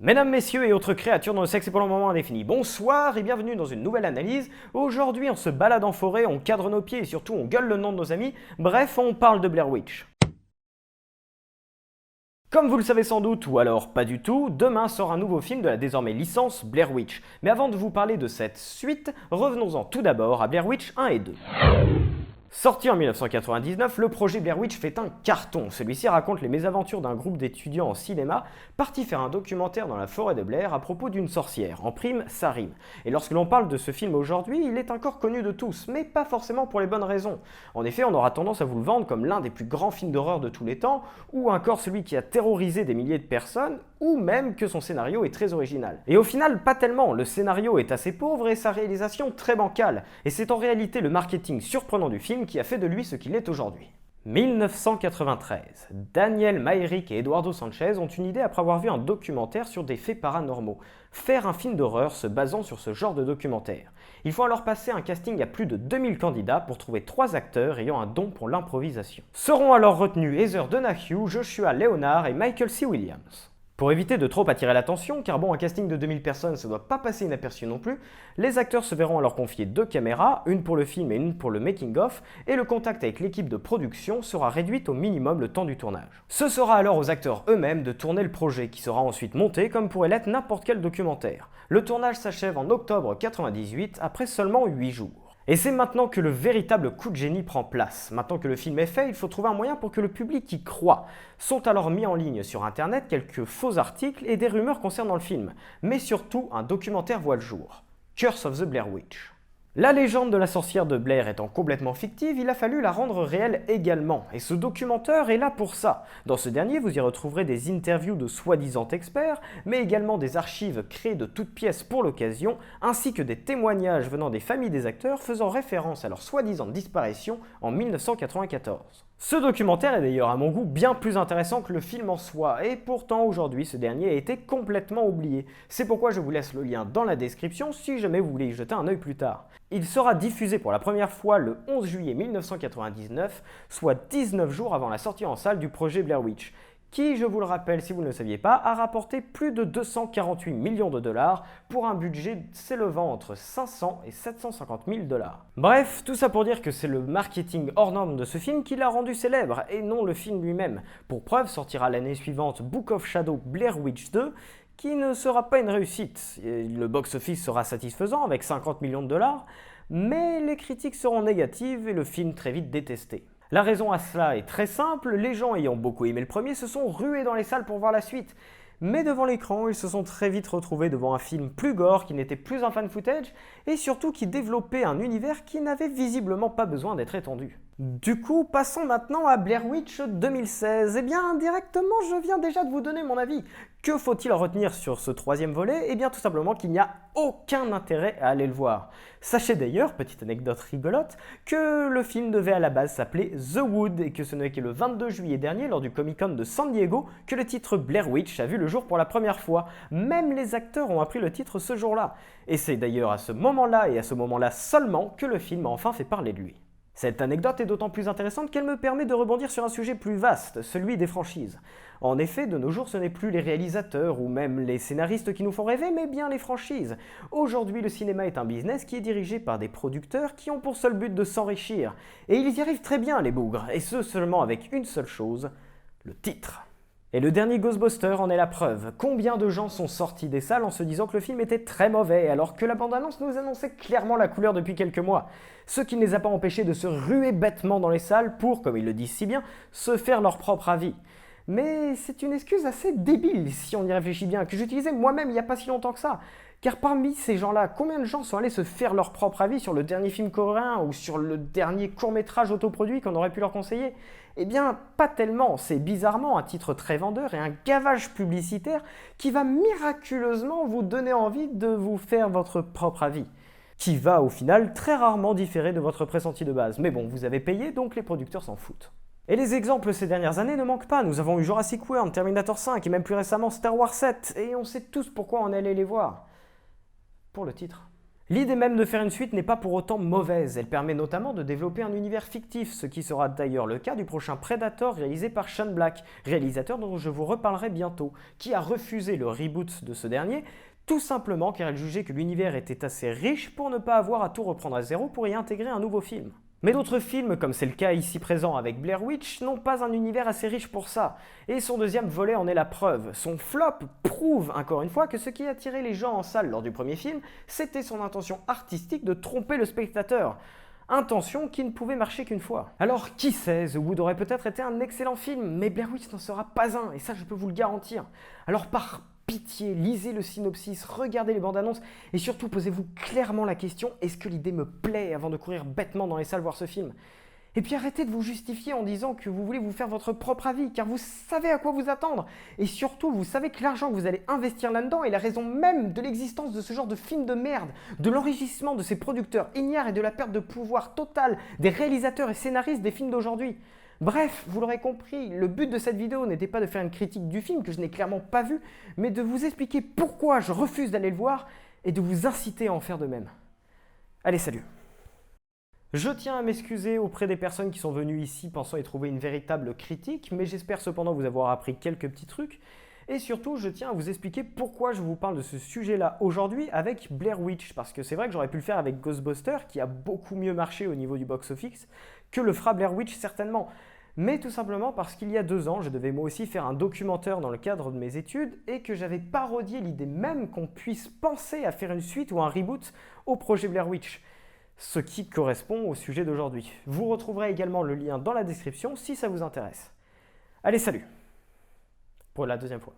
Mesdames, messieurs et autres créatures dont le sexe est pour le moment indéfini, bonsoir et bienvenue dans une nouvelle analyse. Aujourd'hui on se balade en forêt, on cadre nos pieds et surtout on gueule le nom de nos amis, bref on parle de Blair Witch. Comme vous le savez sans doute, ou alors pas du tout, demain sort un nouveau film de la désormais licence Blair Witch. Mais avant de vous parler de cette suite, revenons-en tout d'abord à Blair Witch 1 et 2. Sorti en 1999, le projet Blair Witch fait un carton. Celui-ci raconte les mésaventures d'un groupe d'étudiants en cinéma partis faire un documentaire dans la forêt de Blair à propos d'une sorcière. En prime, ça rime. Et lorsque l'on parle de ce film aujourd'hui, il est encore connu de tous, mais pas forcément pour les bonnes raisons. En effet, on aura tendance à vous le vendre comme l'un des plus grands films d'horreur de tous les temps, ou encore celui qui a terrorisé des milliers de personnes, ou même que son scénario est très original. Et au final, pas tellement. Le scénario est assez pauvre et sa réalisation très bancale. Et c'est en réalité le marketing surprenant du film qui a fait de lui ce qu'il est aujourd'hui. 1993. Daniel Myrick et Eduardo Sanchez ont une idée après avoir vu un documentaire sur des faits paranormaux. Faire un film d'horreur se basant sur ce genre de documentaire. Il faut alors passer un casting à plus de 2000 candidats pour trouver 3 acteurs ayant un don pour l'improvisation. Seront alors retenus Heather Donahue, Joshua Leonard et Michael C. Williams. Pour éviter de trop attirer l'attention, car bon, un casting de 2000 personnes, ça doit pas passer inaperçu non plus, les acteurs se verront alors confier 2 caméras, une pour le film et une pour le making-of, et le contact avec l'équipe de production sera réduit au minimum le temps du tournage. Ce sera alors aux acteurs eux-mêmes de tourner le projet, qui sera ensuite monté comme pourrait l'être n'importe quel documentaire. Le tournage s'achève en octobre 1998, après seulement 8 jours. Et c'est maintenant que le véritable coup de génie prend place. Maintenant que le film est fait, il faut trouver un moyen pour que le public y croie. Sont alors mis en ligne sur internet quelques faux articles et des rumeurs concernant le film. Mais surtout, un documentaire voit le jour. Curse of the Blair Witch. La légende de la sorcière de Blair étant complètement fictive, il a fallu la rendre réelle également, et ce documentaire est là pour ça. Dans ce dernier, vous y retrouverez des interviews de soi-disant experts, mais également des archives créées de toutes pièces pour l'occasion, ainsi que des témoignages venant des familles des acteurs faisant référence à leur soi-disant disparition en 1994. Ce documentaire est d'ailleurs à mon goût bien plus intéressant que le film en soi, et pourtant aujourd'hui ce dernier a été complètement oublié. C'est pourquoi je vous laisse le lien dans la description si jamais vous voulez y jeter un œil plus tard. Il sera diffusé pour la première fois le 11 juillet 1999, soit 19 jours avant la sortie en salle du projet Blair Witch, qui, je vous le rappelle si vous ne le saviez pas, a rapporté plus de 248 millions de dollars pour un budget s'élevant entre 500 et 750 000 dollars. Bref, tout ça pour dire que c'est le marketing hors norme de ce film qui l'a rendu célèbre, et non le film lui-même. Pour preuve, sortira l'année suivante Book of Shadows Blair Witch 2, qui ne sera pas une réussite. Le box-office sera satisfaisant avec 50 millions de dollars, mais les critiques seront négatives et le film très vite détesté. La raison à cela est très simple, les gens ayant beaucoup aimé le premier se sont rués dans les salles pour voir la suite. Mais devant l'écran, ils se sont très vite retrouvés devant un film plus gore, qui n'était plus un fan footage, et surtout qui développait un univers qui n'avait visiblement pas besoin d'être étendu. Du coup, passons maintenant à Blair Witch 2016. Eh bien, indirectement, je viens déjà de vous donner mon avis. Que faut-il retenir sur ce 3e volet? Eh bien, tout simplement qu'il n'y a aucun intérêt à aller le voir. Sachez d'ailleurs, petite anecdote rigolote, que le film devait à la base s'appeler The Wood et que ce n'est que le 22 juillet dernier, lors du Comic-Con de San Diego, que le titre Blair Witch a vu le jour pour la première fois. Même les acteurs ont appris le titre ce jour-là. Et c'est d'ailleurs à ce moment-là et à ce moment-là seulement que le film a enfin fait parler de lui. Cette anecdote est d'autant plus intéressante qu'elle me permet de rebondir sur un sujet plus vaste, celui des franchises. En effet, de nos jours, ce n'est plus les réalisateurs ou même les scénaristes qui nous font rêver, mais bien les franchises. Aujourd'hui, le cinéma est un business qui est dirigé par des producteurs qui ont pour seul but de s'enrichir. Et ils y arrivent très bien, les bougres, et ce seulement avec une seule chose, le titre. Et le dernier Ghostbuster en est la preuve. Combien de gens sont sortis des salles en se disant que le film était très mauvais, alors que la bande-annonce nous annonçait clairement la couleur depuis quelques mois. Ce qui ne les a pas empêchés de se ruer bêtement dans les salles pour, comme ils le disent si bien, se faire leur propre avis. Mais c'est une excuse assez débile, si on y réfléchit bien, que j'utilisais moi-même il n'y a pas si longtemps que ça. Car parmi ces gens-là, combien de gens sont allés se faire leur propre avis sur le dernier film coréen ou sur le dernier court-métrage autoproduit qu'on aurait pu leur conseiller? Eh bien, pas tellement. C'est bizarrement un titre très vendeur et un gavage publicitaire qui va miraculeusement vous donner envie de vous faire votre propre avis. Qui va au final très rarement différer de votre pressenti de base. Mais bon, vous avez payé, donc les producteurs s'en foutent. Et les exemples ces dernières années ne manquent pas. Nous avons eu Jurassic World, Terminator 5 et même plus récemment Star Wars 7. Et on sait tous pourquoi on allait les voir. Pour le titre. L'idée même de faire une suite n'est pas pour autant mauvaise, elle permet notamment de développer un univers fictif, ce qui sera d'ailleurs le cas du prochain Predator réalisé par Shane Black, réalisateur dont je vous reparlerai bientôt, qui a refusé le reboot de ce dernier, tout simplement car il jugeait que l'univers était assez riche pour ne pas avoir à tout reprendre à zéro pour y intégrer un nouveau film. Mais d'autres films, comme c'est le cas ici présent avec Blair Witch, n'ont pas un univers assez riche pour ça. Et son deuxième volet en est la preuve. Son flop prouve encore une fois que ce qui attirait les gens en salle lors du premier film, c'était son intention artistique de tromper le spectateur. Intention qui ne pouvait marcher qu'une fois. Alors qui sait, The Wood aurait peut-être été un excellent film, mais Blair Witch n'en sera pas un, et ça je peux vous le garantir. Alors par pitié, lisez le synopsis, regardez les bandes annonces et surtout posez-vous clairement la question, est-ce que l'idée me plaît avant de courir bêtement dans les salles voir ce film? Et puis arrêtez de vous justifier en disant que vous voulez vous faire votre propre avis, car vous savez à quoi vous attendre. Et surtout, vous savez que l'argent que vous allez investir là-dedans est la raison même de l'existence de ce genre de film de merde, de l'enrichissement de ces producteurs ignares et de la perte de pouvoir totale des réalisateurs et scénaristes des films d'aujourd'hui. Bref, vous l'aurez compris, le but de cette vidéo n'était pas de faire une critique du film que je n'ai clairement pas vu, mais de vous expliquer pourquoi je refuse d'aller le voir et de vous inciter à en faire de même. Allez, salut! Je tiens à m'excuser auprès des personnes qui sont venues ici pensant y trouver une véritable critique, mais j'espère cependant vous avoir appris quelques petits trucs. Et surtout, je tiens à vous expliquer pourquoi je vous parle de ce sujet-là aujourd'hui avec Blair Witch, parce que c'est vrai que j'aurais pu le faire avec Ghostbusters, qui a beaucoup mieux marché au niveau du box-office, que le fera Blair Witch certainement. Mais tout simplement parce qu'il y a 2 ans, je devais moi aussi faire un documentaire dans le cadre de mes études et que j'avais parodié l'idée même qu'on puisse penser à faire une suite ou un reboot au projet Blair Witch. Ce qui correspond au sujet d'aujourd'hui. Vous retrouverez également le lien dans la description si ça vous intéresse. Allez, salut! Pour la 2e fois.